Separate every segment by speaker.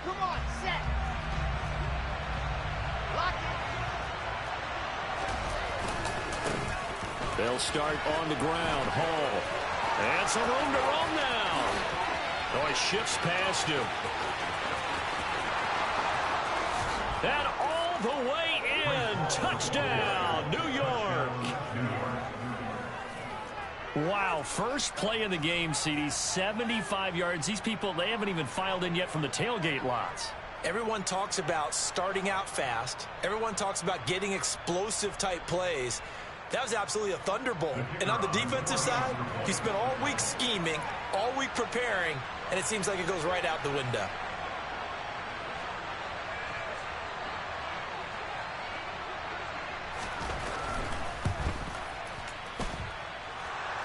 Speaker 1: Come on, set. Lock it.
Speaker 2: They'll start on the ground. Hall. And some room to roam now. Oh, he shifts past him. And all the way in. Touchdown, New York. Wow, first play of the game, CD, 75 yards. These people, they haven't even filed in yet from the tailgate lots.
Speaker 3: Everyone talks about starting out fast. Everyone talks about getting explosive-type plays. That was absolutely a thunderbolt. And on the defensive side, you spent all week scheming, all week preparing, and it seems like it goes right out the window.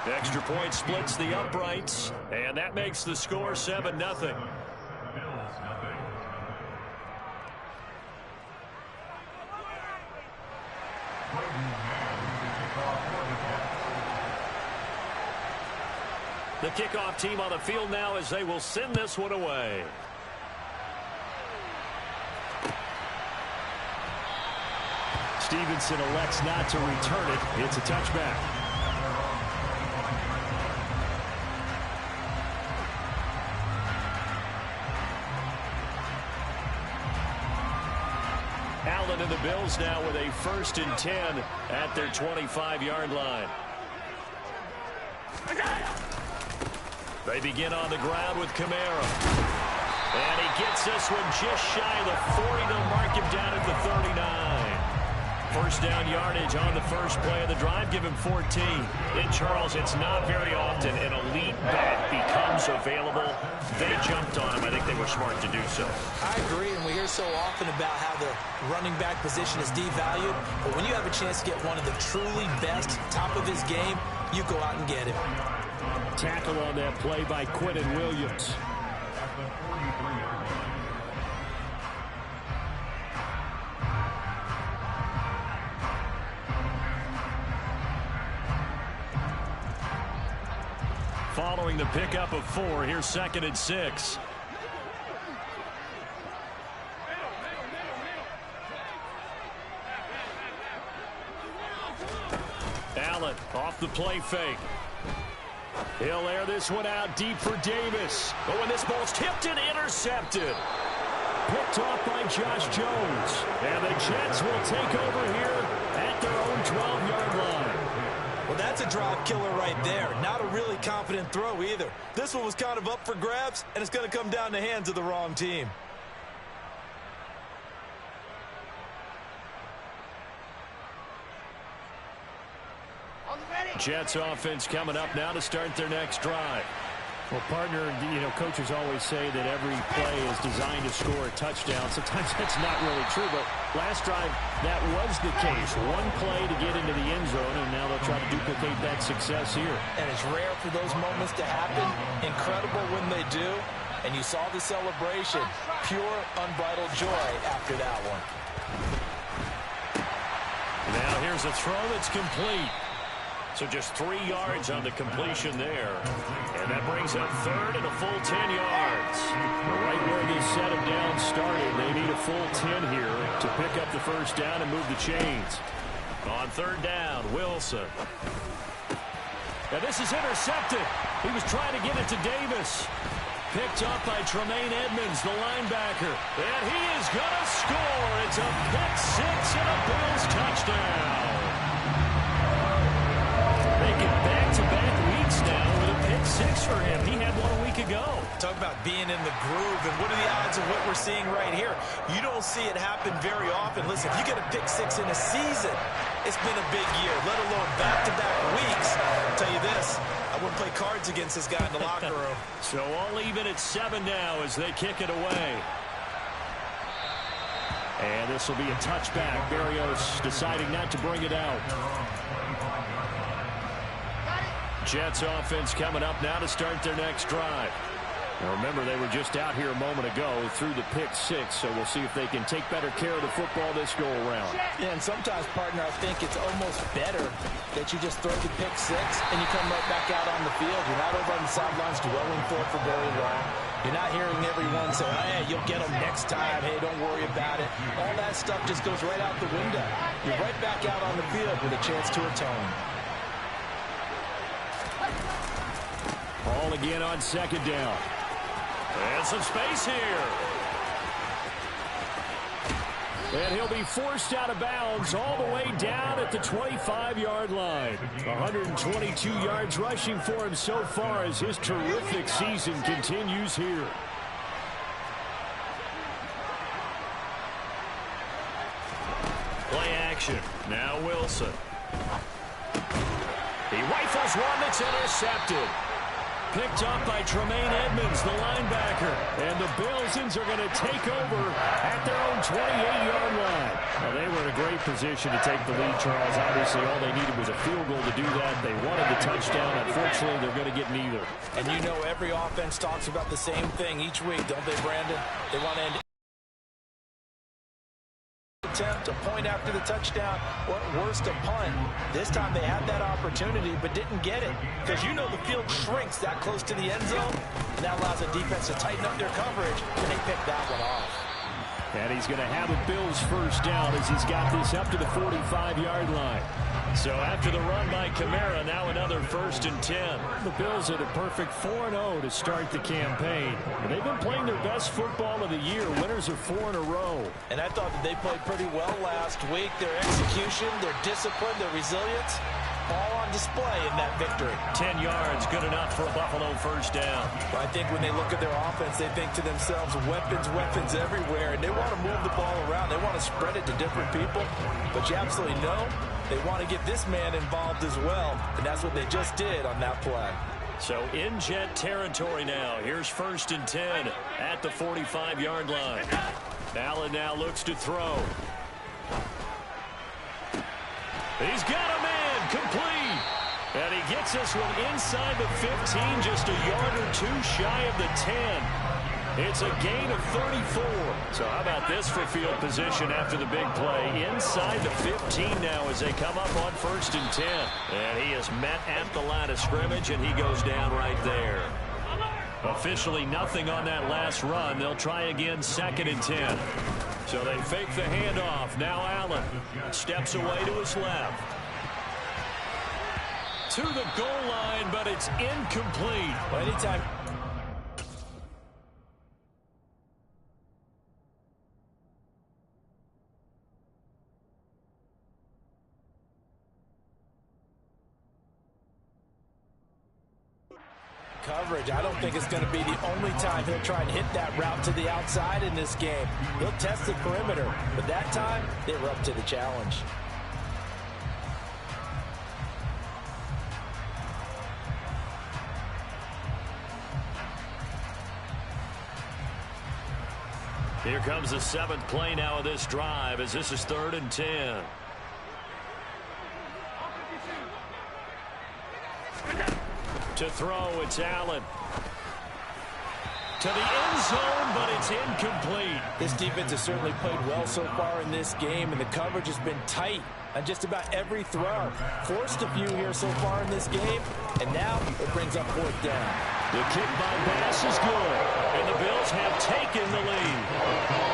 Speaker 2: Extra point splits the uprights, and that makes the score 7-0. The kickoff team on the field now as they will send this one away. Stevenson elects not to return it. It's a touchback. Allen and the Bills now with a 1st and 10 at their 25-yard line. They begin on the ground with Kamara. And he gets this one just shy of the 40. They'll mark him down at the 39. First down yardage on the first play of the drive. Give him 14. And Charles, it's not very often an elite back becomes available. They jumped on him. I think they were smart to do so.
Speaker 3: I agree, and we hear so often about how the running back position is devalued. But when you have a chance to get one of the truly best, top of his game, you go out and get him.
Speaker 2: Tackle on that play by Quinnen Williams. Following the pickup of 4, here's 2nd and 6. Allen off the play fake. He'll air this one out deep for Davis. Oh, and this ball's tipped and intercepted. Picked off by Josh Jones. And the Jets will take over here at their own 12-yard line.
Speaker 3: Well, that's a drive killer right there. Not a really confident throw either. This one was kind of up for grabs, and it's going to come down the hands of the wrong team.
Speaker 2: Jets offense coming up now to start their next drive. Well, partner, coaches always say that every play is designed to score a touchdown. Sometimes that's not really true, but last drive, that was the case. One play to get into the end zone, and now they'll try to duplicate that success here.
Speaker 3: And it's rare for those moments to happen. Incredible when they do. And you saw the celebration. Pure, unbridled joy after that one.
Speaker 2: Now here's a throw that's complete. So just 3 yards on the completion there. And that brings up 3rd and a full 10 yards. Right where this set of downs started, they need a full 10 here to pick up the first down and move the chains. On 3rd down, Wilson. Now this is intercepted. He was trying to get it to Davis. Picked up by Tremaine Edmonds, the linebacker. And he is going to score. It's a pick 6 and a Bills touchdown. Making back-to-back weeks now with a pick 6 for him. He had one a week ago.
Speaker 3: Talk about being in the groove, and what are the odds of what we're seeing right here? You don't see it happen very often. Listen, if you get a pick 6 in a season, it's been a big year, let alone back-to-back weeks. I'll tell you this, I wouldn't play cards against this guy in the locker room.
Speaker 2: So all even at 7 now as they kick it away. And this will be a touchback. Berrios deciding not to bring it out. Jets offense coming up now to start their next drive. Now remember, they were just out here a moment ago through the pick 6, so we'll see if they can take better care of the football this go-around.
Speaker 3: Yeah, and sometimes, partner, I think it's almost better that you just throw the pick 6 and you come right back out on the field. You're not over on the sidelines dwelling for it for very long. You're not hearing everyone say, hey, you'll get them next time. Hey, don't worry about it. All that stuff just goes right out the window. You're right back out on the field with a chance to atone.
Speaker 2: Ball again on second down. And some space here. And he'll be forced out of bounds all the way down at the 25-yard line. 122 yards rushing for him so far as his terrific season continues here. Play action. Now Wilson. He rifles one that's intercepted. Picked up by Tremaine Edmonds, the linebacker. And the Bills are going to take over at their own 28-yard line. Well, they were in a great position to take the lead, Charles. Obviously, all they needed was a field goal to do that. They wanted the touchdown. Unfortunately, they're going to get neither.
Speaker 3: And you know every offense talks about the same thing each week, don't they, Brandon? They want to end attempt, a point after the touchdown, or at worst a punt. This time they had that opportunity but didn't get it, because you know the field shrinks that close to the end zone, and that allows the defense to tighten up their coverage, and they pick that one off.
Speaker 2: And he's going to have a Bills first down as he's got this up to the 45-yard line. So after the run by Kamara, now another 1st and 10. The Bills are the perfect 4-0 to start the campaign. And they've been playing their best football of the year. Winners of 4 in a row.
Speaker 3: And I thought that they played pretty well last week. Their execution, their discipline, their resilience, all on display in that victory.
Speaker 2: 10 yards, good enough for a Buffalo first down.
Speaker 3: Well, I think when they look at their offense, they think to themselves, weapons, weapons everywhere. And they want to move the ball around. They want to spread it to different people. But you absolutely know they want to get this man involved as well. And that's what they just did on that play.
Speaker 2: So in Jet territory now. Here's 1st and 10 at the 45-yard line. Allen now looks to throw. He's got a man complete. And he gets this one inside the 15, just a yard or two shy of the 10. It's a gain of 34. So how about this for field position after the big play? Inside the 15 now as they come up on 1st and 10. And he is met at the line of scrimmage, and he goes down right there. Officially nothing on that last run. They'll try again 2nd and 10. So they fake the handoff. Now Allen steps away to his left. To the goal line, but it's incomplete.
Speaker 3: Well, anytime. Coverage. I don't think it's going to be the only time he'll try and hit that route to the outside in this game. He'll test the perimeter, but that time they were up to the challenge.
Speaker 2: Here comes the 7th play now of this drive as this is 3rd and 10. To throw, it's Allen. To the end zone, but it's incomplete.
Speaker 3: This defense has certainly played well so far in this game, and the coverage has been tight on just about every throw. Forced a few here so far in this game, and now it brings up 4th down.
Speaker 2: The kick by Bass is good, and the Bills have taken the lead.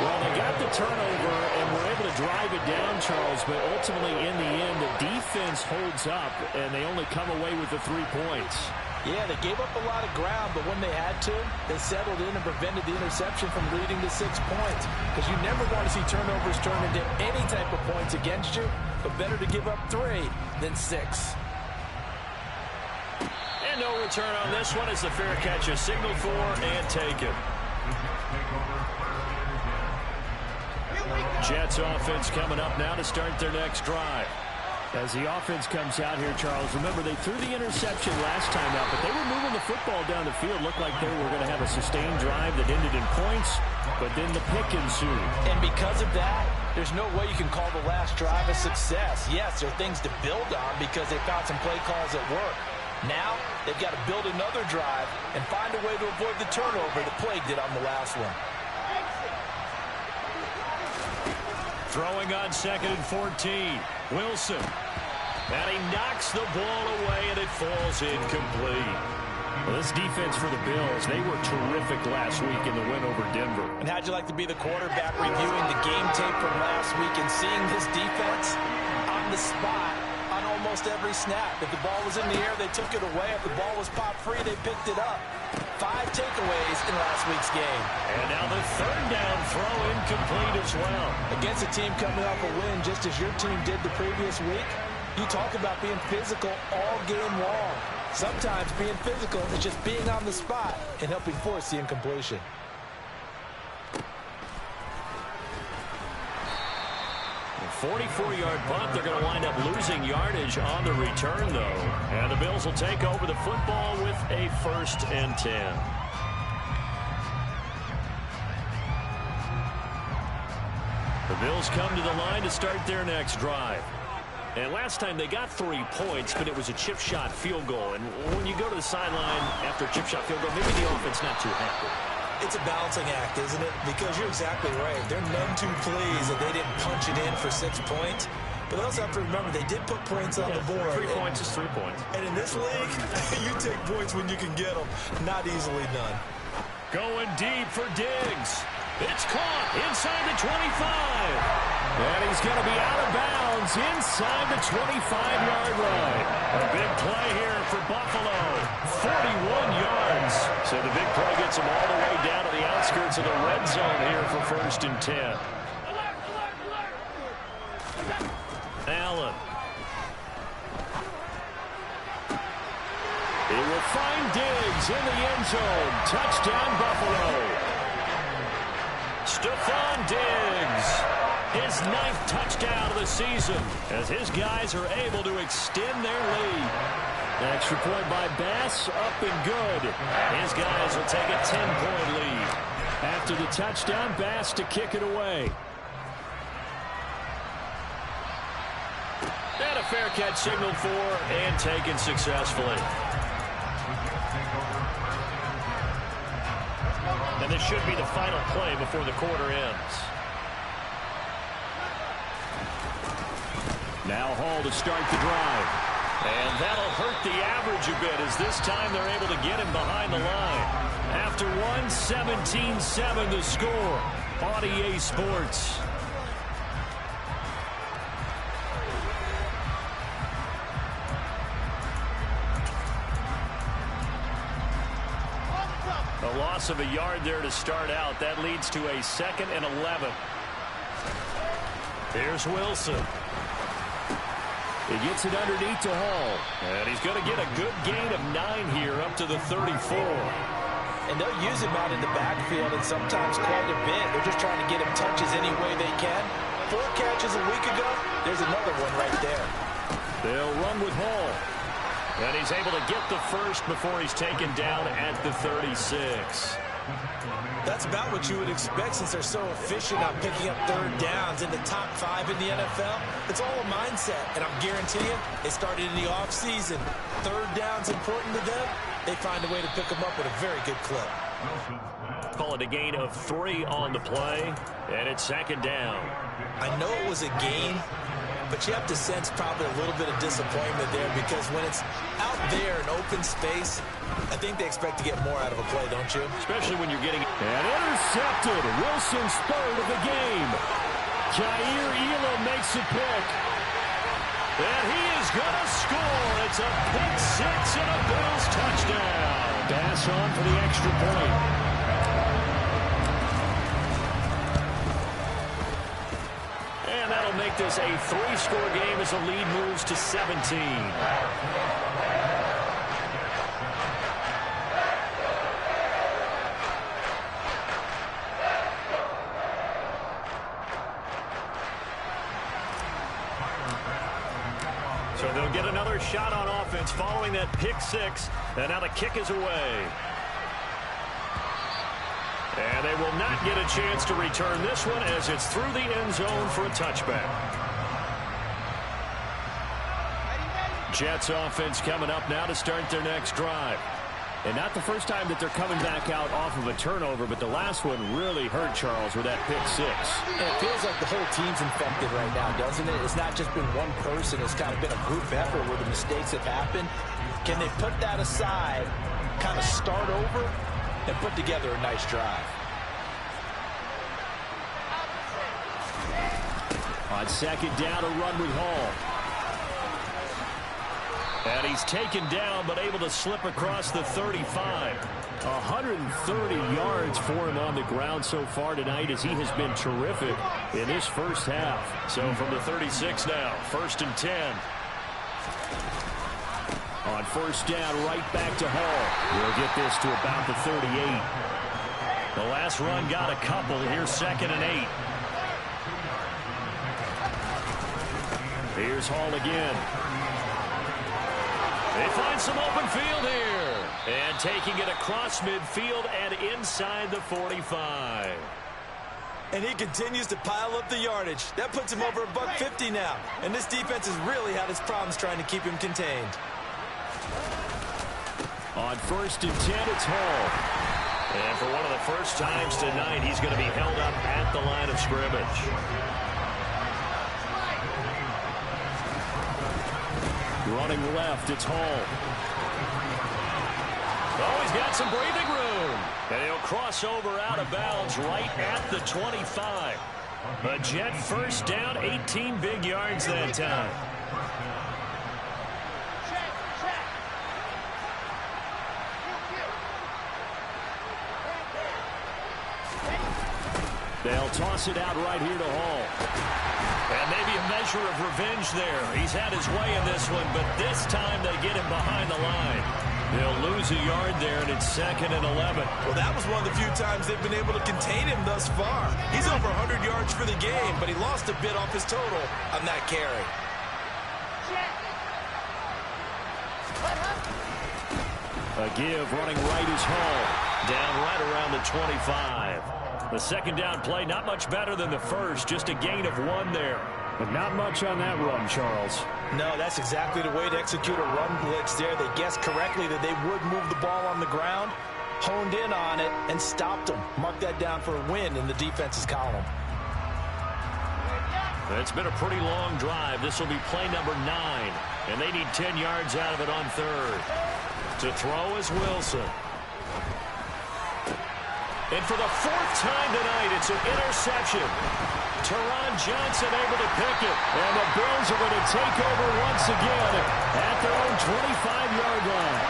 Speaker 2: Well, they got the turnover and were able to drive it down, Charles, but ultimately in the end, the defense holds up, and they only come away with the 3 points.
Speaker 3: Yeah, they gave up a lot of ground, but when they had to, they settled in and prevented the interception from leading to 6 points. Because you never want to see turnovers turn into any type of points against you, but better to give up 3 than 6.
Speaker 2: And no return on this one as the fair catch is signaled for and taken. Jets offense coming up now to start their next drive. As the offense comes out here, Charles, remember they threw the interception last time out, but they were moving the football down the field. Looked like they were going to have a sustained drive that ended in points, but then the pick ensued.
Speaker 3: And because of that, there's no way you can call the last drive a success. Yes, there are things to build on because they found some play calls that work. Now, they've got to build another drive and find a way to avoid the turnover that plagued it on the last one.
Speaker 2: Throwing on 2nd and 14. Wilson. And he knocks the ball away, and it falls incomplete. Well, this defense for the Bills, they were terrific last week in the win over Denver.
Speaker 3: And how'd you like to be the quarterback reviewing the game tape from last week and seeing this defense on the spot on almost every snap? If the ball was in the air, they took it away. If the ball was popped free, they picked it up. 5 takeaways in last week's game.
Speaker 2: And now the third down throw incomplete as well.
Speaker 3: Against a team coming off a win just as your team did the previous week, you talk about being physical all game long. Sometimes being physical is just being on the spot and helping force the incompletion.
Speaker 2: A 44-yard punt. They're going to wind up losing yardage on the return, though. And the Bills will take over the football with a 1st and 10. The Bills come to the line to start their next drive. And last time they got 3 points, but it was a chip shot field goal. And when you go to the sideline after a chip shot field goal, maybe the offense not too happy.
Speaker 3: It's a balancing act, isn't it? Because you're exactly right. They're none too pleased that they didn't punch it in for 6 points. But they also have to remember they did put points on the board.
Speaker 2: 3 points is 3 points.
Speaker 3: And in this league, you take points when you can get them. Not easily done.
Speaker 2: Going deep for Diggs. It's caught inside the 25. And he's going to be out of bounds inside the 25-yard line. A big play here for Buffalo. 41 yards. So the big play gets him all the way down to the outskirts of the red zone here for 1st and 10. Allen. He will find Diggs in the end zone. Touchdown, Buffalo. Stephon Diggs, his 9th touchdown of the season, as his guys are able to extend their lead. Extra point by Bass, up and good. His guys will take a 10-point lead. After the touchdown, Bass to kick it away. And a fair catch signaled for and taken successfully. And this should be the final play before the quarter ends. Now Hall to start the drive. And that'll hurt the average a bit as this time they're able to get him behind the line. After 17-7 the score on EA Sports. A loss of a yard there to start out. That leads to a 2nd and 11. Here's Wilson. He gets it underneath to Hall. And he's going to get a good gain of 9 here up to the 34.
Speaker 3: And they'll use him out in the backfield and sometimes quite a bit. They're just trying to get him touches any way they can. 4 catches a week ago. There's another one right there.
Speaker 2: They'll run with Hall. And he's able to get the first before he's taken down at the 36.
Speaker 3: That's about what you would expect since they're so efficient on picking up 3rd downs in the top 5 in the NFL. It's all a mindset, and I'm guaranteeing it started in the offseason. 3rd down's important to them. They find a way to pick them up with a very good clip.
Speaker 2: Call it a gain of 3 on the play, and it's 2nd down.
Speaker 3: I know it was a gain, but you have to sense probably a little bit of disappointment there because when it's out there in open space, I think they expect to get more out of a play, don't you?
Speaker 2: Especially when you're getting... And intercepted. Wilson's 3rd of the game. Jair Elam makes a pick. And he is going to score. It's a pick 6 and a Bills touchdown. Bass on for the extra point. And that'll make this a 3-score game as the lead moves to 17. So they'll get another shot on offense following that pick 6. And now the kick is away. And they will not get a chance to return this one as it's through the end zone for a touchback. Jets offense coming up now to start their next drive. And not the first time that they're coming back out off of a turnover, but the last one really hurt Charles with that pick 6.
Speaker 3: And it feels like the whole team's infected right now, doesn't it? It's not just been one person. It's kind of been a group effort where the mistakes have happened. Can they put that aside kind of start over and put together a nice drive.
Speaker 2: On second down, a run with Hall. And he's taken down, but able to slip across the 35. 130 yards for him on the ground so far tonight, as he has been terrific in this first half. So from the 36 now, 1st and 10. On first down, right back to Hall. We'll get this to about the 38. The last run got a couple. Here's 2nd and 8. Here's Hall again. They find some open field here. And taking it across midfield and inside the 45.
Speaker 3: And he continues to pile up the yardage. That puts him over $150 now. And this defense has really had its problems trying to keep him contained.
Speaker 2: On 1st and 10, it's Hall. And for one of the first times tonight, he's going to be held up at the line of scrimmage. Running left, it's Hall. Oh, he's got some breathing room. And he'll cross over out of bounds right at the 25. A Jet first down, 18 big yards that time. They'll toss it out right here to Hall. And maybe a measure of revenge there. He's had his way in this one, but this time they get him behind the line. They'll lose a yard there, and it's 2nd and 11.
Speaker 3: Well, that was one of the few times they've been able to contain him thus far. He's over 100 yards for the game, but he lost a bit off his total on that carry.
Speaker 2: A give running right is Hall. Down right around the 25. The second down play, not much better than the first. Just a gain of 1 there. But not much on that run, Charles.
Speaker 3: No, that's exactly the way to execute a run blitz there. They guessed correctly that they would move the ball on the ground, honed in on it, and stopped them. Mark that down for a win in the defense's column.
Speaker 2: It's been a pretty long drive. This will be play number 9. And they need 10 yards out of it on 3rd. To throw is Wilson. And for the 4th time tonight, it's an interception. Teron Johnson able to pick it. And the Bills are going to take over once again at their own 25-yard line.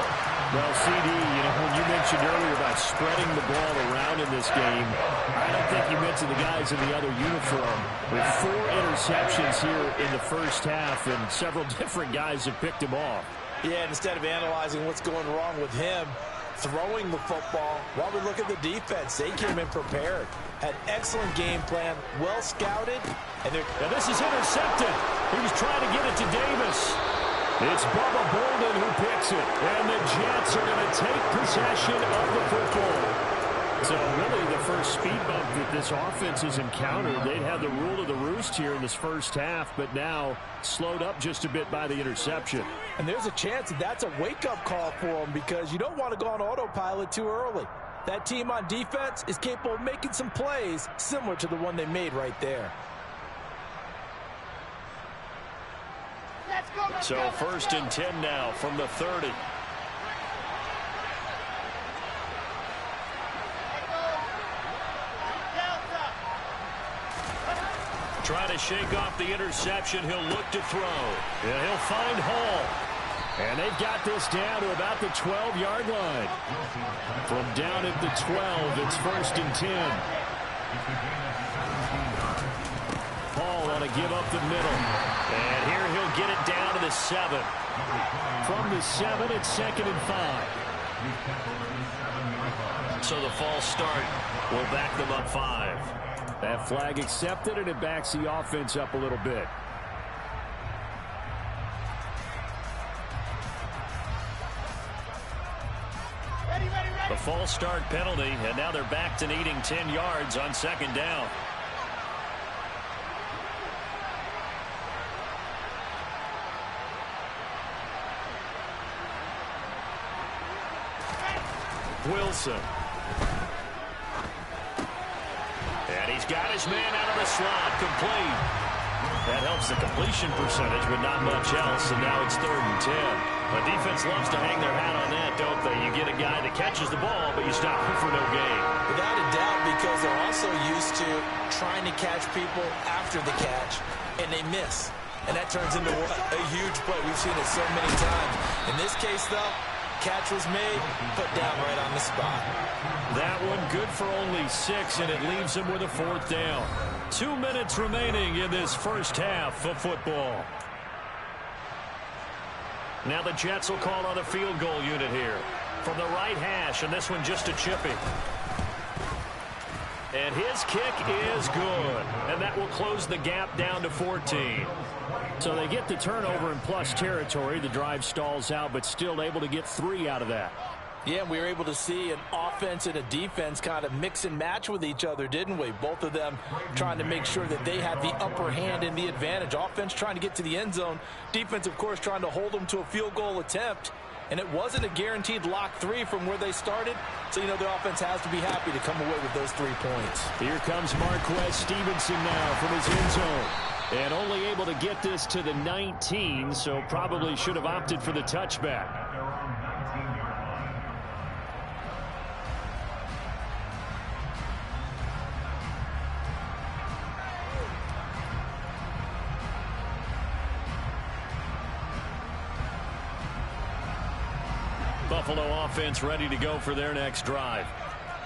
Speaker 2: Well, CD, when you mentioned earlier about spreading the ball around in this game, I don't think you mentioned the guys in the other uniform. With 4 interceptions here in the first half, and several different guys have picked him off.
Speaker 3: Yeah, and instead of analyzing what's going wrong with him, throwing the football, while we look at the defense, they came in prepared. Had excellent game plan, well scouted. And
Speaker 2: this is intercepted. He was trying to get it to Davis. It's Bubba Bolden who picks it. And the Jets are going to take possession of the football. So really the first speed bump that this offense has encountered. They'd had the rule of the roost here in this first half, but now slowed up just a bit by the interception.
Speaker 3: And there's a chance that that's a wake-up call for them, because you don't want to go on autopilot too early. That team on defense is capable of making some plays similar to the one they made right there.
Speaker 2: So 1st and 10 now from the 30. Trying to shake off the interception. He'll look to throw. And he'll find Hall. And they've got this down to about the 12-yard line. From down at the 12, it's 1st and 10. Hall on a give up the middle. And here he'll get it down to the 7. From the 7, it's 2nd and 5. So the false start will back them up 5. That flag accepted, and it backs the offense up a little bit. The false start penalty, and now they're back to needing 10 yards on 2nd down. Wilson. And he's got his man out of the slot, complete. That helps the completion percentage, but not much else, and now it's 3rd and 10. The defense loves to hang their hat on that, don't they? You get a guy that catches the ball, but you stop him for no gain.
Speaker 3: Without a doubt, because they're also used to trying to catch people after the catch, and they miss. And that turns into a huge play. We've seen it so many times. In this case, though, catch was made, put down right on the spot.
Speaker 2: That one good for only 6, and it leaves him with a 4th down. 2 minutes remaining in this first half of football. Now the Jets will call on a field goal unit here from the right hash, and this one just a chipping. And his kick is good, and that will close the gap down to 14. So they get the turnover in plus territory. The drive stalls out, but still able to get 3 out of that.
Speaker 3: Yeah, we were able to see an offense and a defense kind of mix and match with each other, didn't we? Both of them trying to make sure that they had the upper hand and the advantage. Offense trying to get to the end zone. Defense, of course, trying to hold them to a field goal attempt. And it wasn't a guaranteed lock 3 from where they started. So, the offense has to be happy to come away with those 3 points.
Speaker 2: Here comes Marquez Stevenson now from his end zone. And only able to get this to the 19, so probably should have opted for the touchback. Buffalo offense ready to go for their next drive.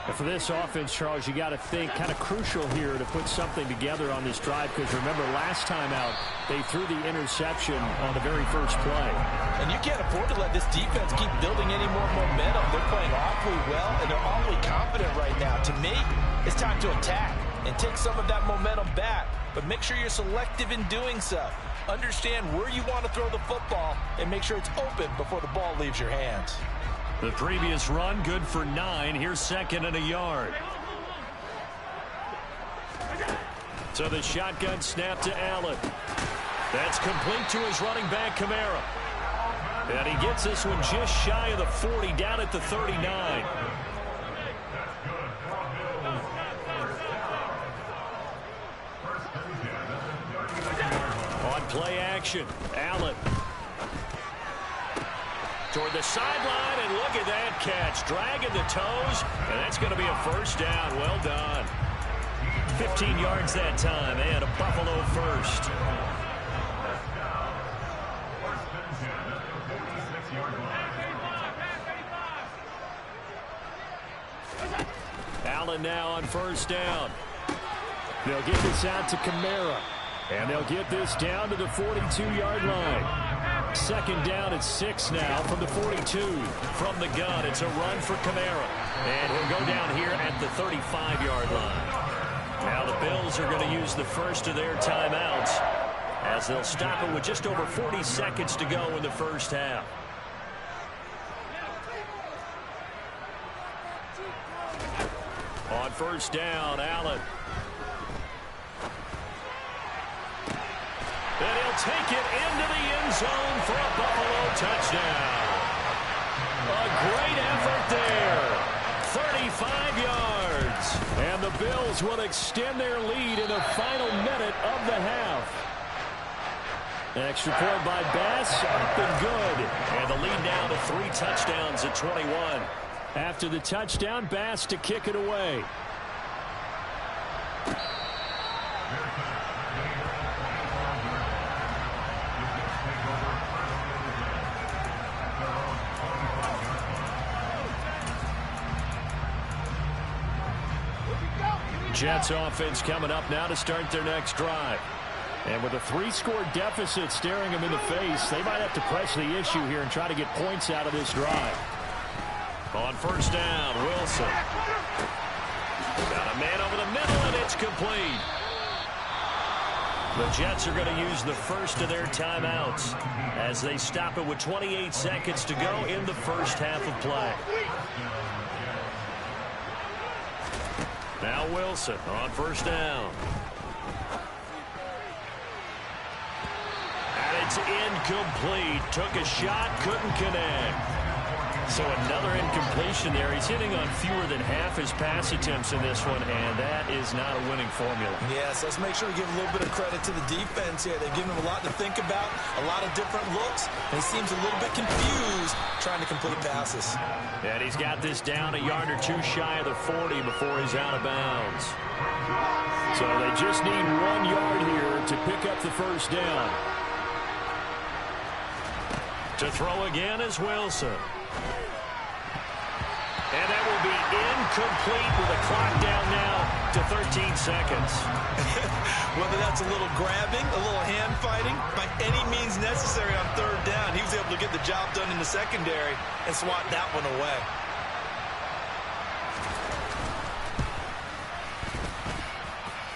Speaker 2: And for this offense, Charles, you got to think kind of crucial here to put something together on this drive, because remember last time out they threw the interception on the very first play.
Speaker 3: And you can't afford to let this defense keep building any more momentum. They're playing awfully well, and they're awfully confident right now. To me, it's time to attack and take some of that momentum back, but make sure you're selective in doing so. Understand where you want to throw the football and make sure it's open before the ball leaves your hands.
Speaker 2: The previous run good for 9. Here's 2nd and a yard. So the shotgun snap to Allen. That's complete to his running back, Kamara. And he gets this one just shy of the 40, down at the 39. On play action, Allen. Toward the sideline, and look at that catch. Dragging the toes, and that's going to be a 1st down. Well done. 15 yards that time, and a Buffalo 1st. Allen now on 1st down. They'll get this out to Kamara, and they'll get this down to the 42-yard line. 2nd down at 6 now from the 42. From the gun, it's a run for Kamara. And he'll go down here at the 35-yard line. Now the Bills are going to use the first of their timeouts as they'll stop it with just over 40 seconds to go in the first half. On 1st down, Allen. And he'll take it into the end zone for a Buffalo touchdown. A great effort there. 35 yards. And the Bills will extend their lead in the final minute of the half. Extra point by Bass, up and good. And the lead now to 3 touchdowns at 21. After the touchdown, Bass to kick it away. Jets offense coming up now to start their next drive. And with a 3-score deficit staring them in the face, they might have to press the issue here and try to get points out of this drive. On 1st down, Wilson. Got a man over the middle, and it's complete. The Jets are going to use the first of their timeouts as they stop it with 28 seconds to go in the first half of play. Now Wilson on 1st down. And it's incomplete. Took a shot, couldn't connect. So another incompletion there. He's hitting on fewer than half his pass attempts in this one, and that is not a winning formula.
Speaker 3: Yes, let's make sure to give a little bit of credit to the defense here. They've given him a lot to think about, a lot of different looks, and he seems a little bit confused trying to complete passes.
Speaker 2: And he's got this down a yard or two shy of the 40 before he's out of bounds. So they just need 1 yard here to pick up the first down. To throw again is Wilson. And that will be incomplete with a clock down now to 13 seconds.
Speaker 3: Whether that's a little grabbing, a little hand fighting, by any means necessary on third down, he was able to get the job done in the secondary and swat that one away.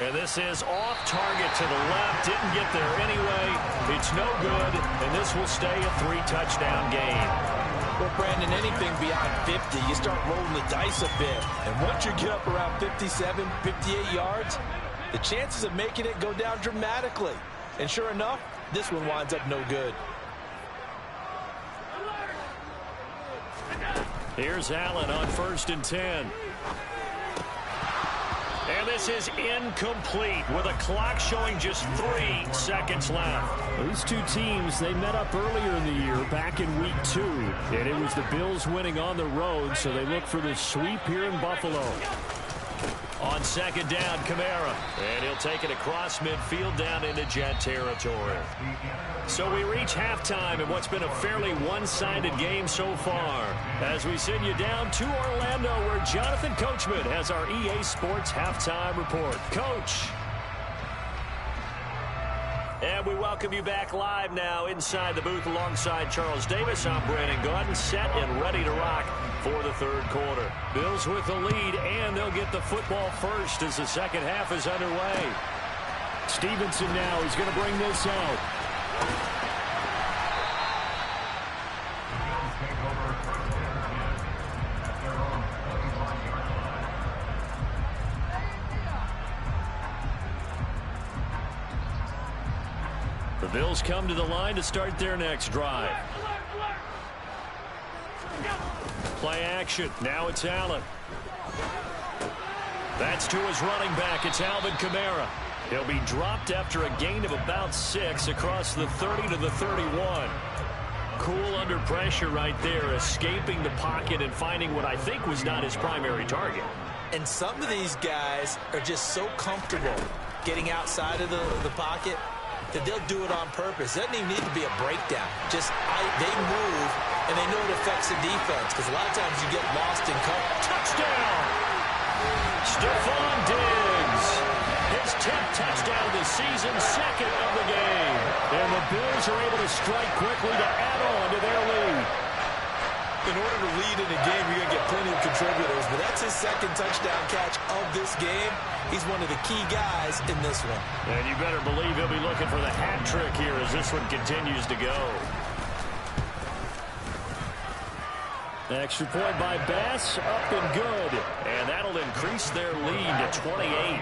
Speaker 2: And this is off target to the left. Didn't get there anyway. It's no good, and this will stay a 3-touchdown game.
Speaker 3: Well, Brandon, anything beyond 50, you start rolling the dice a bit. And once you get up around 57, 58 yards, the chances of making it go down dramatically. And sure enough, this one winds up no good.
Speaker 2: Here's Allen on 1st and 10. And this is incomplete with a clock showing just 3 seconds left.
Speaker 1: These two teams, they met up earlier in the year, back in week 2. And it was the Bills winning on the road, so they look for the sweep here in Buffalo.
Speaker 2: On 2nd down, Kamara. And he'll take it across midfield down into Jet territory. So we reach halftime in what's been a fairly one-sided game so far. As we send you down to Orlando, where Jonathan Coachman has our EA Sports halftime report. Coach. And we welcome you back live now inside the booth alongside Charles Davis. I'm Brandon Gaudin, set and ready to rock for the 3rd quarter. Bills with the lead, and they'll get the football first as the second half is underway.
Speaker 1: Stevenson now is going to bring this out.
Speaker 2: The Bills come to the line to start their next drive. Play action. Now it's Allen. That's to his running back. It's Alvin Kamara. He'll be dropped after a gain of about 6 across the 30 to the 31. Cool under pressure right there, escaping the pocket and finding what I think was not his primary target.
Speaker 3: And some of these guys are just so comfortable getting outside of the pocket that they'll do it on purpose. It doesn't even need to be a breakdown. Just they move, and they know it affects the defense, because a lot of times you get lost in cover.
Speaker 2: Touchdown! Stephon Diggs. His 10th touchdown of the season, 2nd of the game. And the Bills are able to strike quickly to add on to their lead.
Speaker 3: In order to lead in a game, you're going to get plenty of contributors, but that's his 2nd touchdown catch of this game. He's one of the key guys in this one.
Speaker 2: And you better believe he'll be looking for the hat trick here as this one continues to go.
Speaker 1: Extra point by Bass, up and good.
Speaker 2: And that'll increase their lead to 28.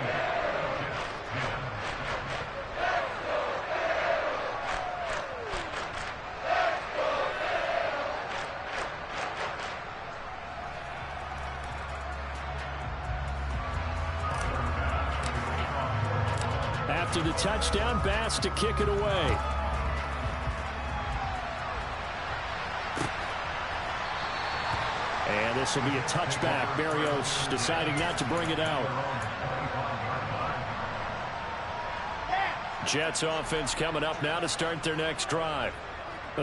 Speaker 1: After the touchdown, Bass to kick it away. And this will be a touchback. Berrios deciding not to bring it out.
Speaker 2: Jets offense coming up now to start their next drive.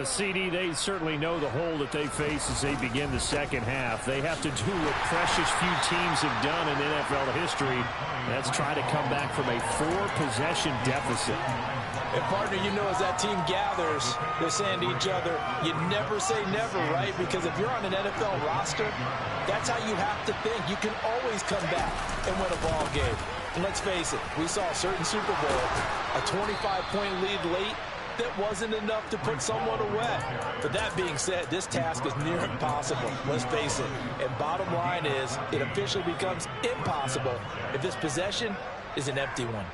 Speaker 1: CD, they certainly know the hole that they face as they begin the second half. They have to do what precious few teams have done in NFL history. That's try to come back from a 4-possession deficit.
Speaker 3: And, partner, you know, as that team gathers, they're saying to each other, you never say never, right? Because if you're on an NFL roster, that's how you have to think. You can always come back and win a ball game. And let's face it, we saw a certain Super Bowl, a 25-point lead late, that wasn't enough to put someone away. But that being said, this task is near impossible. Let's face it. And bottom line is, it officially becomes impossible if this possession is an empty one.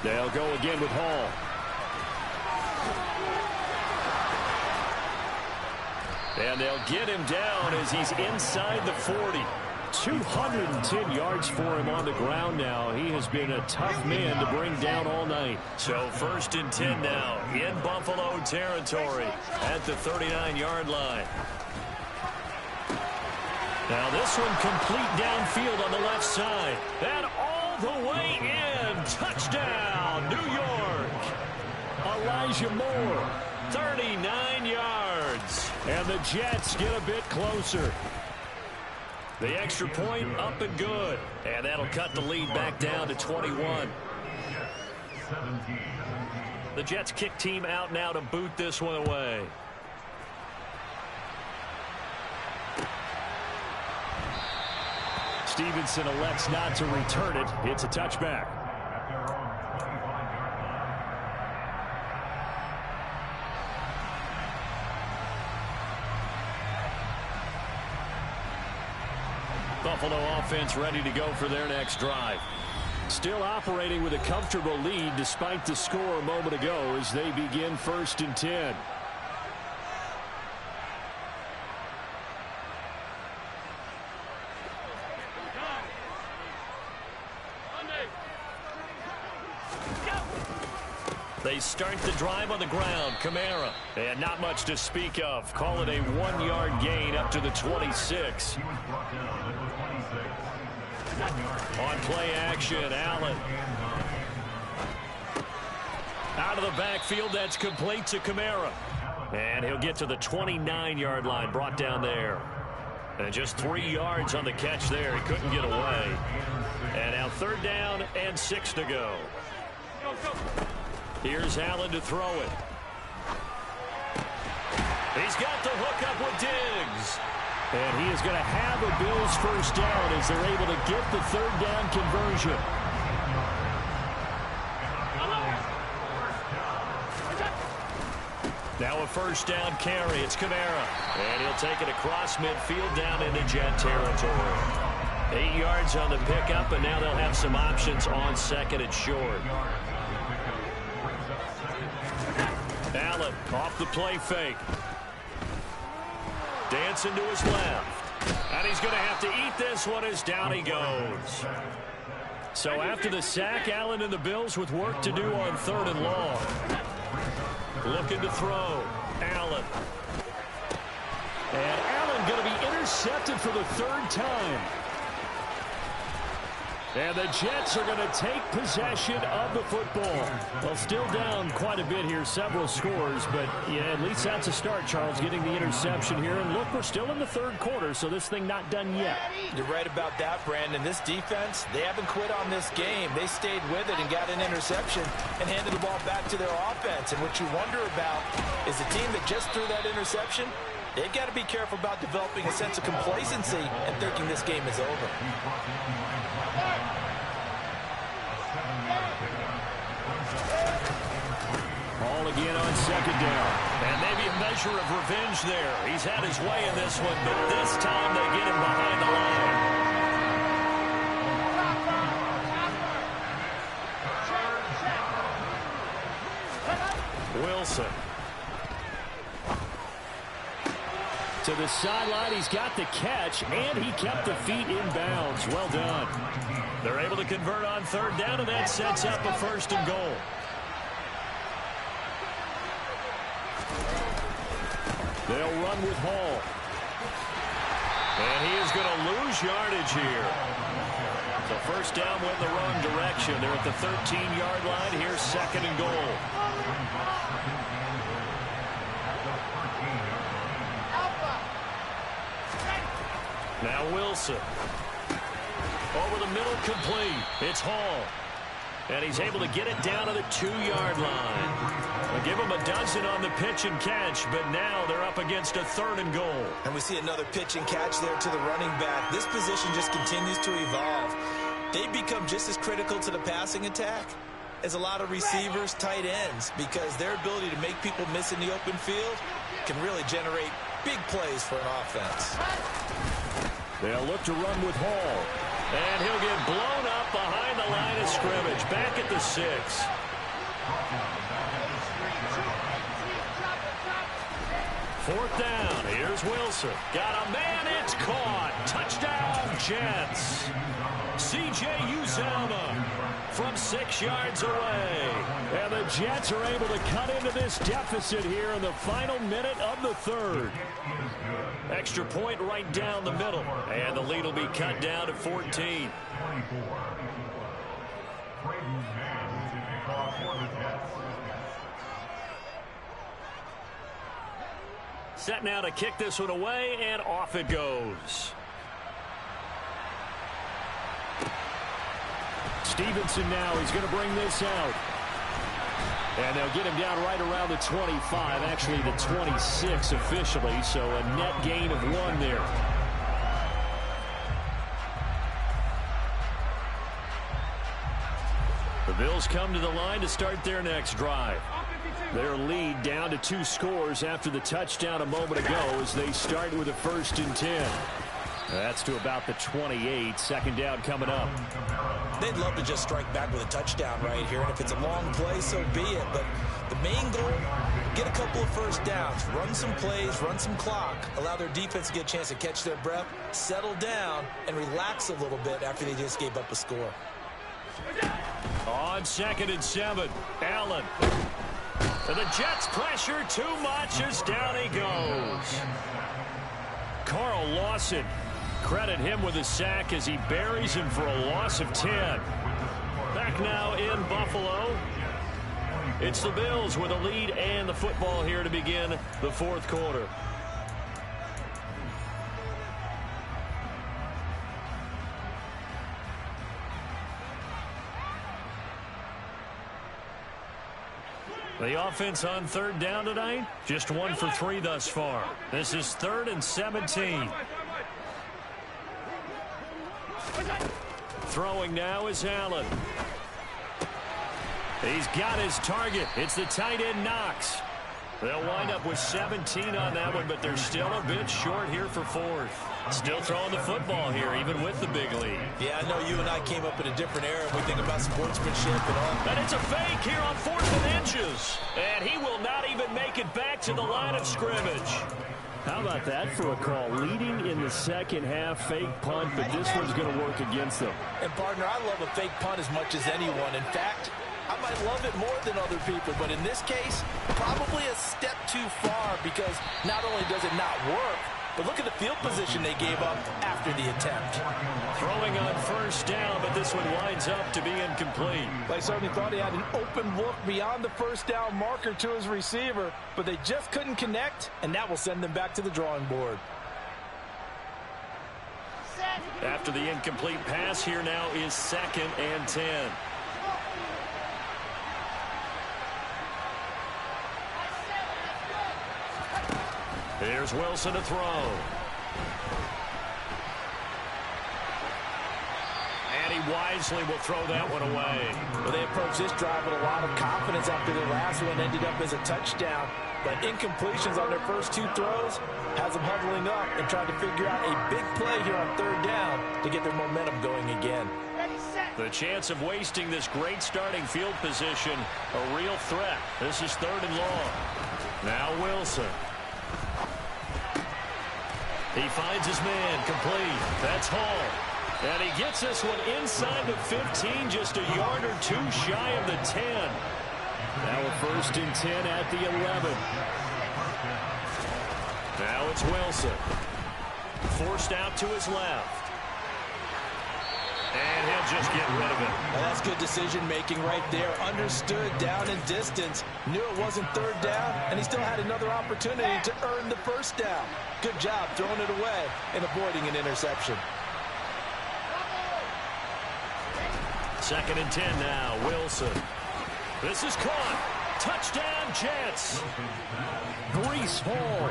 Speaker 1: They'll go again with Hall. And they'll get him down as he's inside the 40. 210 yards for him on the ground now. He has been a tough man to bring down all night.
Speaker 2: So 1st and 10 now in Buffalo territory at the 39-yard line. Now this one complete downfield on the left side. And all the way in. Touchdown, New York. Elijah Moore, 39 yards. And the Jets get a bit closer. The extra point up and good. And that'll cut the lead back down to 21. The Jets kick team out now to boot this one away. Stevenson elects not to return it. It's a touchback. Buffalo offense ready to go for their next drive. Still operating with a comfortable lead despite the score a moment ago as they begin 1st and 10. They start the drive on the ground. Kamara. And not much to speak of. Call it a 1-yard gain up to the 26. On play action, Allen. Out of the backfield, that's complete to Kamara. And he'll get to the 29-yard line, brought down there. And just 3 yards on the catch there. He couldn't get away. And now 3rd down and 6 to go. Here's Allen to throw it. He's got the hook up with Diggs. And he is going to have a Bills 1st down as they're able to get the 3rd down conversion. Now a 1st down carry. It's Kamara. And he'll take it across midfield down into Jet territory. 8 yards on the pickup, and now they'll have some options on 2nd and short. Allen off the play fake. Dancing to his left. And he's going to have to eat this one as down he goes. So after the sack, Allen and the Bills with work to do on 3rd and long. Looking to throw. Allen. And Allen going to be intercepted for the 3rd time. And the Jets are going to take possession of the football. Well, still down quite a bit here, several scores, but yeah, at least that's a start, Charles, getting the interception here. And look, we're still in the 3rd quarter, so this thing not done yet.
Speaker 3: You're right about that, Brandon. This defense, they haven't quit on this game. They stayed with it and got an interception and handed the ball back to their offense. And what you wonder about is the team that just threw that interception, they've got to be careful about developing a sense of complacency and thinking this game is over.
Speaker 1: Ball again on 2nd down. And maybe a measure of revenge there. He's had his way in this one, but this time they get him behind the line. Wilson. To the sideline, he's got the catch, and he kept the feet in bounds. Well done. They're able to convert on 3rd down, and that sets up a 1st and goal. They'll run with Hall. And he is going to lose yardage here. So 1st down went in the wrong direction. They're at the 13-yard line. Here's 2nd and goal. Now Wilson. Over the middle, complete. It's Hall. And he's able to get it down to the 2-yard line. They'll give him a dozen on the pitch and catch, but now they're up against a 3rd and goal.
Speaker 3: And we see another pitch and catch there to the running back. This position just continues to evolve. They become just as critical to the passing attack as a lot of receivers, tight ends, because their ability to make people miss in the open field can really generate big plays for an offense.
Speaker 1: They'll look to run with Hall.
Speaker 2: And he'll get blown up behind the line of scrimmage. Back at the 6. Fourth down. Here's Wilson. Got a man. It's caught. Touchdown, Jets. C.J. Uzomah from 6 yards away.
Speaker 1: And the Jets are able to cut into this deficit here in the final minute of the third.
Speaker 2: Extra point right down the middle. And the lead will be cut down to 14. Set now to kick this one away, and off it goes.
Speaker 1: Stevenson now, he's going to bring this out. And they'll get him down right around the 25, actually the 26 officially, so a net gain of 1 there.
Speaker 2: The Bills come to the line to start their next drive.
Speaker 1: Their lead down to 2 scores after the touchdown a moment ago as they start with a 1st and 10. That's to about the 28. Second down coming up.
Speaker 3: They'd love to just strike back with a touchdown right here, and if it's a long play, so be it. But the main goal, get a couple of first downs, run some plays, run some clock, allow their defense to get a chance to catch their breath, settle down, and relax a little bit after they just gave up a score.
Speaker 2: On 2nd and 7, Allen. And the Jets pressure too much as down he goes.
Speaker 1: Carl Lawson, credit him with a sack as he buries him for a loss of 10.
Speaker 2: Back now in Buffalo. It's the Bills with a lead and the football here to begin the 4th quarter. The offense on 3rd down tonight, just 1 for 3 thus far. This is 3rd and 17. Throwing now is Allen. He's got his target. It's the tight end Knox. They'll wind up with 17 on that one, but they're still a bit short here for 4th. Still throwing the football here, even with the big lead.
Speaker 3: Yeah, I know you and I came up in a different era. We think about sportsmanship and all.
Speaker 2: And it's a fake here on 4th and inches. And he will not even make it back to the line of scrimmage.
Speaker 1: How about that for a call? Leading in the second half, fake punt, but this one's going to work against them.
Speaker 3: And, partner, I love a fake punt as much as anyone. In fact, I might love it more than other people, but in this case, probably a step too far because not only does it not work, but look at the field position they gave up after the attempt.
Speaker 2: Throwing on 1st down, but this one winds up to be incomplete.
Speaker 4: They certainly thought he had an open look beyond the 1st down marker to his receiver, but they just couldn't connect, and that will send them back to the drawing board.
Speaker 2: After the incomplete pass, here now is 2nd and 10. Here's Wilson to throw. And he wisely will throw that one away.
Speaker 3: Well, they approached this drive with a lot of confidence after their last one ended up as a touchdown. But incompletions on their first 2 throws has them huddling up and trying to figure out a big play here on 3rd down to get their momentum going again.
Speaker 2: The chance of wasting this great starting field position, a real threat. This is 3rd and long. Now Wilson. He finds his man, complete. That's Hall. And he gets this one inside the 15, just a yard or 2 shy of the 10.
Speaker 1: Now a 1st and 10 at the 11.
Speaker 2: Now it's Wilson. Forced out to his left. And he'll just get rid of it.
Speaker 3: Well, that's good decision-making right there. Understood down and distance. Knew it wasn't 3rd down, and he still had another opportunity to earn the 1st down. Good job throwing it away and avoiding an interception.
Speaker 2: 2nd and 10 now. Wilson. This is caught. Touchdown, Jets.
Speaker 1: Breece Hall.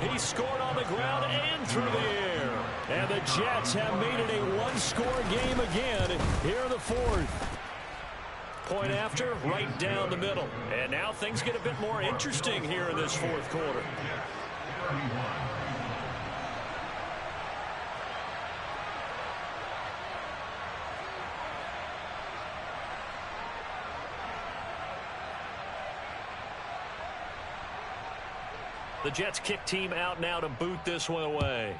Speaker 2: He scored on the ground and through the air.
Speaker 1: And the Jets have made it a 1-score game again here in the 4th.
Speaker 2: Point after, right down the middle. And now things get a bit more interesting here in this 4th quarter. The Jets kick team out now to boot this one away.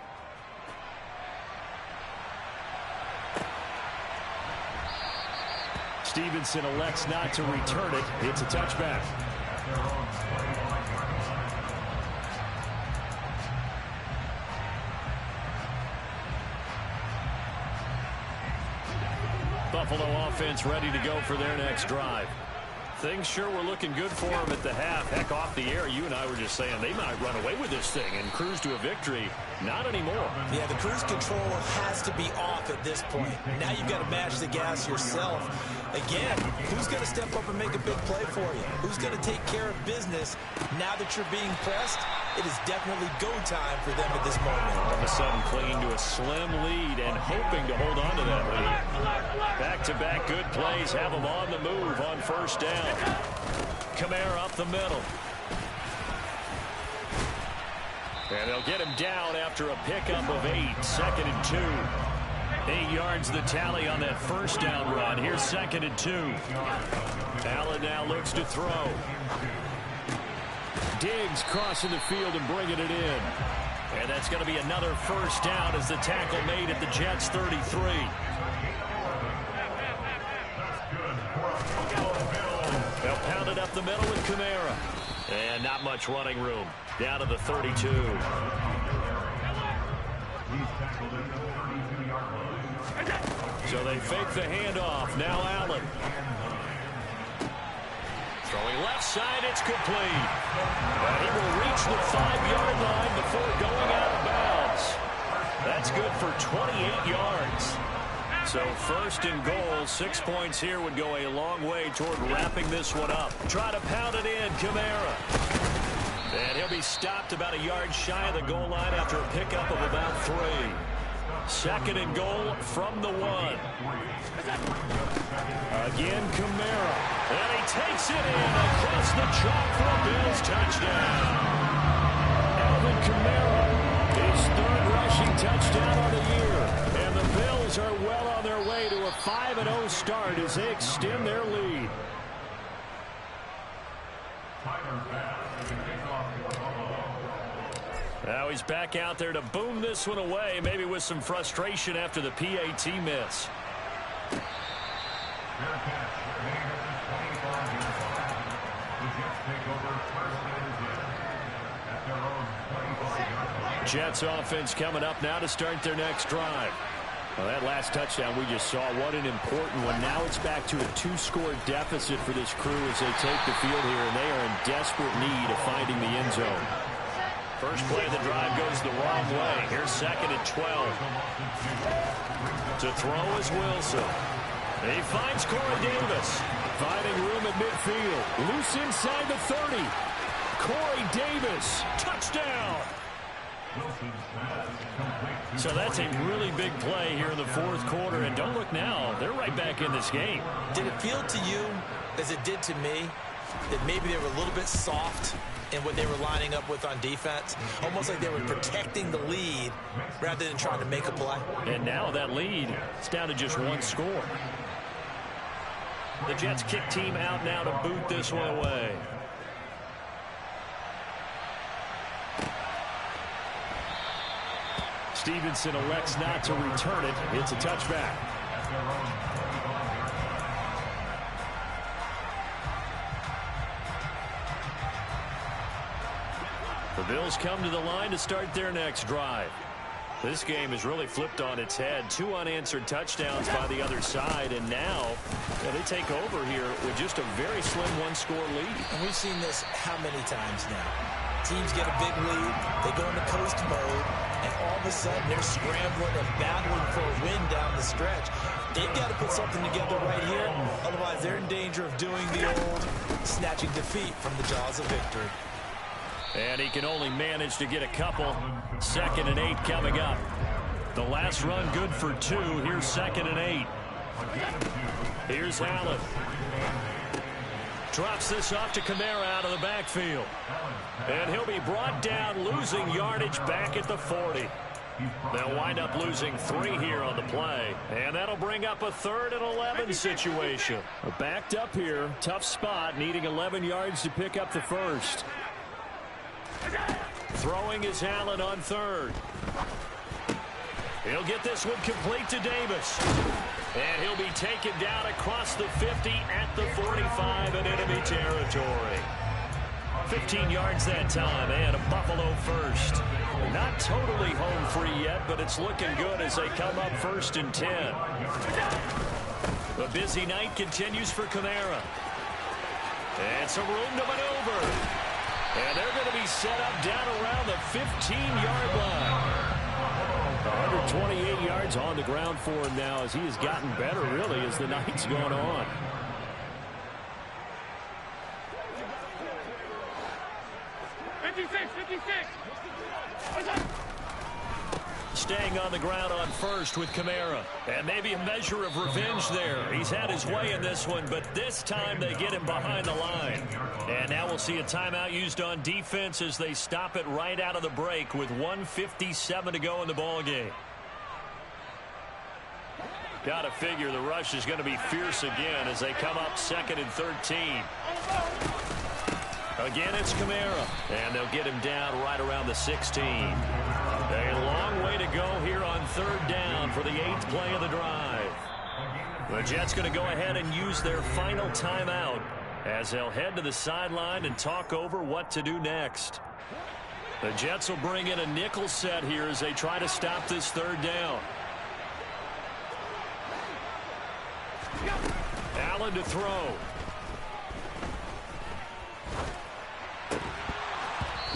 Speaker 1: Stevenson elects not to return it. It's a touchback.
Speaker 2: Buffalo offense ready to go for their next drive. Things sure were looking good for them at the half. Heck, off the air, you and I were just saying they might run away with this thing and cruise to a victory. Not anymore.
Speaker 3: Yeah, the cruise control has to be off at this point. Now you've got to match the gas yourself. Again, who's going to step up and make a big play for you? Who's going to take care of business now that you're being pressed? It is definitely go time for them at this moment.
Speaker 2: All of a sudden clinging to a slim lead and hoping to hold on to that lead. Back-to-back good plays have them on the move on first down. Kamara up the middle. And they'll get him down after a pickup of 8. 2nd and 2. 8 yards the tally on that first down run. Here's 2nd and 2. Allen now looks to throw.
Speaker 1: Diggs crossing the field and bringing it in.
Speaker 2: And that's going to be another first down as the tackle made at the Jets 33. They'll pound it up the middle with Kamara. And not much running room. Down to the 32. So they fake the handoff. Now Allen. Throwing left side, it's complete. And he will reach the 5-yard line before going out of bounds. That's good for 28 yards. So 1st and goal, 6 points here would go a long way toward wrapping this one up. Try to pound it in, Kamara. And he'll be stopped about a yard shy of the goal line after a pickup of about 3. 2nd and goal from the 1.
Speaker 1: Again, Kamara.
Speaker 2: And he takes it in across the chalk for a Bills touchdown.
Speaker 1: Alvin Kamara, his 3rd rushing touchdown of the year. And the Bills are well on their way to a 5-0 start as they extend their lead.
Speaker 2: Now he's back out there to boom this one away, maybe with some frustration after the PAT miss. Jets offense coming up now to start their next drive.
Speaker 1: Well, that last touchdown we just saw, what an important one. Now it's back to a 2-score deficit for this crew as they take the field here, and they are in desperate need of finding the end zone.
Speaker 2: First play of the drive goes the wrong way. Here's 2nd and 12. To throw is Wilson. He finds Corey Davis.
Speaker 1: Finding room at midfield. Loose inside the 30. Corey Davis.
Speaker 2: Touchdown. So that's a really big play here in the 4th quarter. And don't look now. They're right back in this game.
Speaker 3: Did it feel to you, as it did to me, that maybe they were a little bit soft in what they were lining up with on defense? Almost like they were protecting the lead rather than trying to make a play.
Speaker 2: And now that lead is down to just 1 score. The Jets kick team out now to boot this one away.
Speaker 1: Stevenson elects not to return it. It's a touchback.
Speaker 2: The Bills come to the line to start their next drive. This game is really flipped on its head. 2 unanswered touchdowns by the other side, and now they take over here with just a very slim 1-score lead.
Speaker 3: And we've seen this how many times now? Teams get a big lead, they go into coast mode, and all of a sudden they're scrambling and battling for a win down the stretch. They've got to put something together right here, otherwise they're in danger of doing the old snatching defeat from the jaws of victory.
Speaker 2: And he can only manage to get a couple. 2nd and 8 coming up. The last run good for 2. Here's 2nd and 8. Here's Allen. Drops this off to Kamara out of the backfield. And he'll be brought down, losing yardage back at the 40. They'll wind up losing 3 here on the play. And that'll bring up a 3rd and 11 situation.
Speaker 1: Backed up here. Tough spot, needing 11 yards to pick up the first.
Speaker 2: Throwing is Allen on third. He'll get this one complete to Davis. And he'll be taken down across the 50 at the 45 in enemy territory. 15 yards that time, and a Buffalo first. Not totally home free yet, but it's looking good as they come up 1st and 10. The busy night continues for Kamara. And some room to maneuver. And they're going to be set up down around the 15-yard line. 128 yards on the ground for him now as he has gotten better, really, as the night's gone on. Staying on the ground on first with Kamara. And maybe a measure of revenge there. He's had his way in this one, but this time they get him behind the line. And now we'll see a timeout used on defense as they stop it right out of the break with 1:57 to go in the ballgame. Got to figure the rush is going to be fierce again as they come up 2nd and 13. Again, it's Kamara, and they'll get him down right around the 16. A long way to go here on 3rd down for the 8th play of the drive. The Jets going to go ahead and use their final timeout as they'll head to the sideline and talk over what to do next. The Jets will bring in a nickel set here as they try to stop this 3rd down. Allen to throw.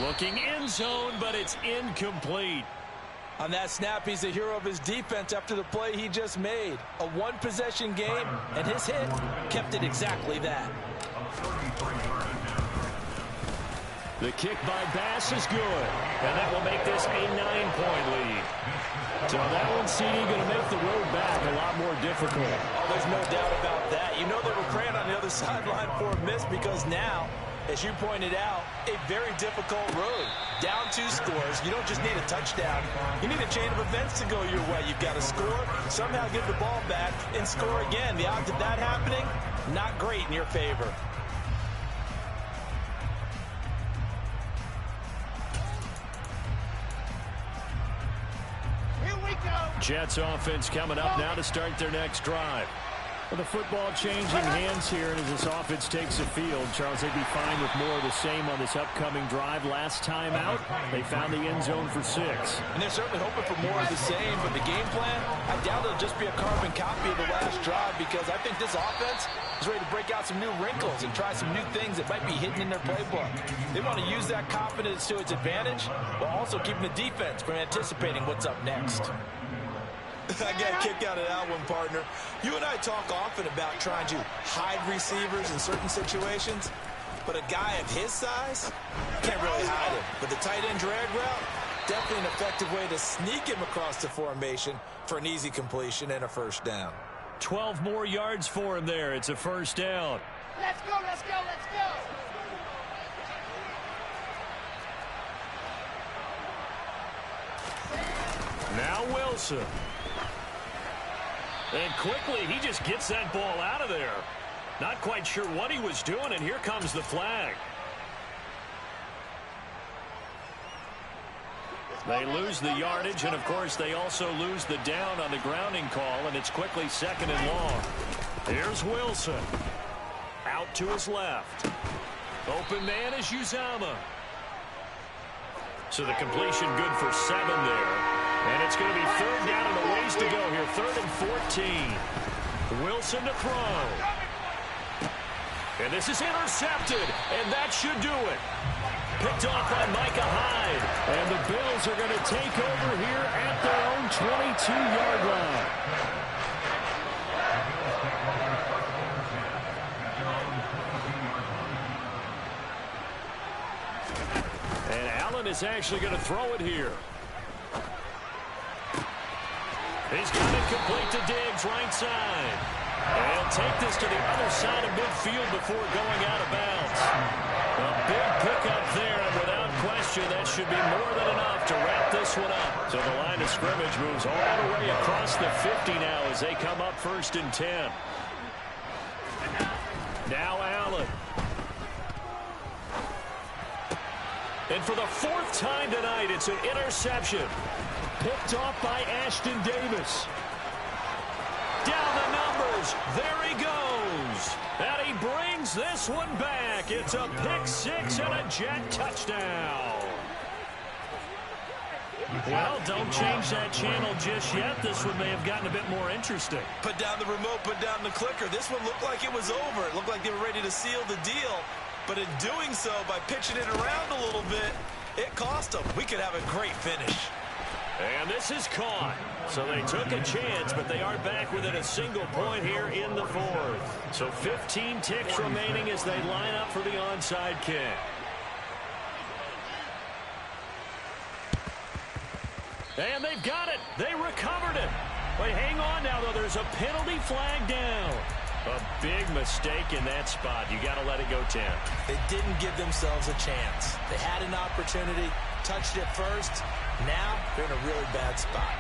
Speaker 2: Looking end zone, but it's incomplete.
Speaker 4: On that snap, he's the hero of his defense after the play he just made. A one-possession game, and his hit kept it exactly that.
Speaker 2: The kick by Bass is good, and that will make this a 9-point lead. So that one, CD, going to make the road back a lot more difficult.
Speaker 4: Oh, there's no doubt about that. You know they were praying on the other sideline for a miss because now, as you pointed out, a very difficult road. Down 2 scores. You don't just need a touchdown. You need a chain of events to go your way. You've got to score, somehow get the ball back, and score again. The odds of that happening, not great in your favor.
Speaker 2: Jets offense coming up now to start their next drive.
Speaker 1: Well, the football changing hands here, and as this offense takes the field, Charles, they'd be fine with more of the same on this upcoming drive. Last time out, they found the end zone for 6.
Speaker 4: And they're certainly hoping for more of the same, but the game plan, I doubt it'll just be a carbon copy of the last drive because I think this offense is ready to break out some new wrinkles and try some new things that might be hidden in their playbook. They want to use that confidence to its advantage while also keeping the defense from anticipating what's up next.
Speaker 3: I got a kick out of that one, partner. You and I talk often about trying to hide receivers in certain situations, but a guy of his size can't really hide him. But the tight end drag route, definitely an effective way to sneak him across the formation for an easy completion and a 1st down.
Speaker 2: 12 more yards for him there. It's a 1st down.
Speaker 5: Let's go, let's go, let's go.
Speaker 2: Now Wilson. And quickly, he just gets that ball out of there. Not quite sure what he was doing, and here comes the flag. They lose the yardage, and of course, they also lose the down on the grounding call, and it's quickly 2nd and long. Here's Wilson. Out to his left. Open man is Uzama. So the completion good for 7 there. And it's going to be 3rd down and a ways to go here. 3rd and 14. Wilson to throw. And this is intercepted. And that should do it. Picked off by Micah Hyde. And the Bills are going to take over here at their own 22-yard line. And Allen is actually going to throw it here. He's got it complete to Diggs, right side. And he'll take this to the other side of midfield before going out of bounds. A big pickup there, and without question, that should be more than enough to wrap this one up. So the line of scrimmage moves all the way across the 50 now as they come up 1st and 10. Now Allen. And for the fourth time tonight, it's an interception.
Speaker 1: Picked off by Ashton Davis.
Speaker 2: Down the numbers. There he goes. And he brings this one back. It's a pick six and a Jet touchdown. Well, don't change that channel just yet. This one may have gotten a bit more interesting.
Speaker 3: Put down the remote, put down the clicker. This one looked like it was over. It looked like they were ready to seal the deal. But in doing so, by pitching it around a little bit, it cost them. We could have a great finish.
Speaker 2: And this is caught. So they took a chance, but they are back within a single point here in the fourth. So 15 ticks remaining as they line up for the onside kick. And they've got it. They recovered it. Wait, hang on now, though. There's a penalty flag down. A big mistake in that spot. You got to let it go 10.
Speaker 3: They didn't give themselves a chance. They had an opportunity, touched it first. Now they're in a really bad spot.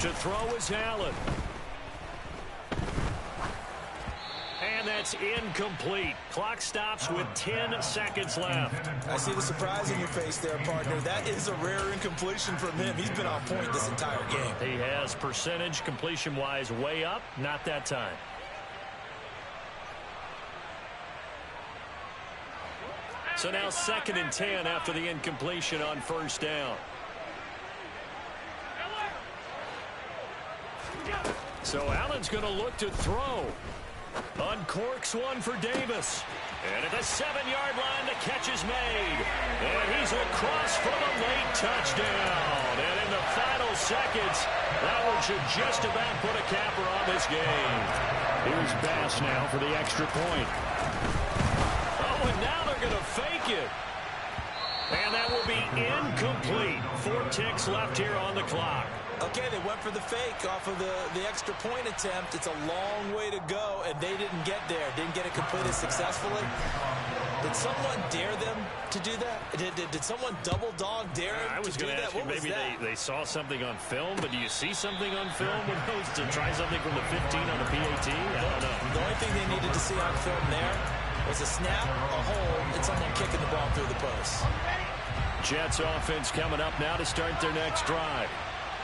Speaker 2: To throw is Allen. And that's incomplete. Clock stops with 10 seconds left.
Speaker 3: I see the surprise in your face there, partner. That is a rare incompletion from him. He's been on point this entire game.
Speaker 2: He has percentage completion-wise way up. Not that time. So now 2nd and 10 after the incompletion on first down. So Allen's going to look to throw. Uncorks one for Davis. And at the 7-yard line, the catch is made. And he's across for the late touchdown. And in the final seconds, that one should just about put a capper on this game.
Speaker 1: Here's Bass now for the extra point.
Speaker 2: Oh, and now they're going to fake it. And that will be incomplete. 4 ticks left here on the clock.
Speaker 3: Okay, they went for the fake off of the extra point attempt. It's a long way to go, and they didn't get there. Didn't get it completed successfully. Did someone dare them to do that? Did someone double dog dare them
Speaker 2: I was
Speaker 3: to do
Speaker 2: going to
Speaker 3: that?
Speaker 2: ask you, maybe they saw something on film, but do you see something on film when those to try something from the 15 on the PAT? I don't know.
Speaker 3: The only thing they needed to see on film there was a snap, a hold, and someone kicking the ball through the post.
Speaker 1: Jets offense coming up now to start their next drive.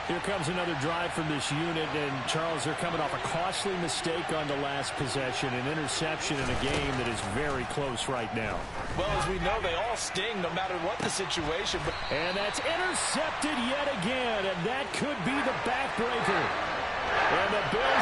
Speaker 1: Here comes another drive from this unit, and Charles, they're coming off a costly mistake on the last possession, an interception in a game that is very close right now.
Speaker 3: Well, as we know, they all sting no matter what the situation.
Speaker 1: And that's intercepted yet again, and that could be the backbreaker. And the Bills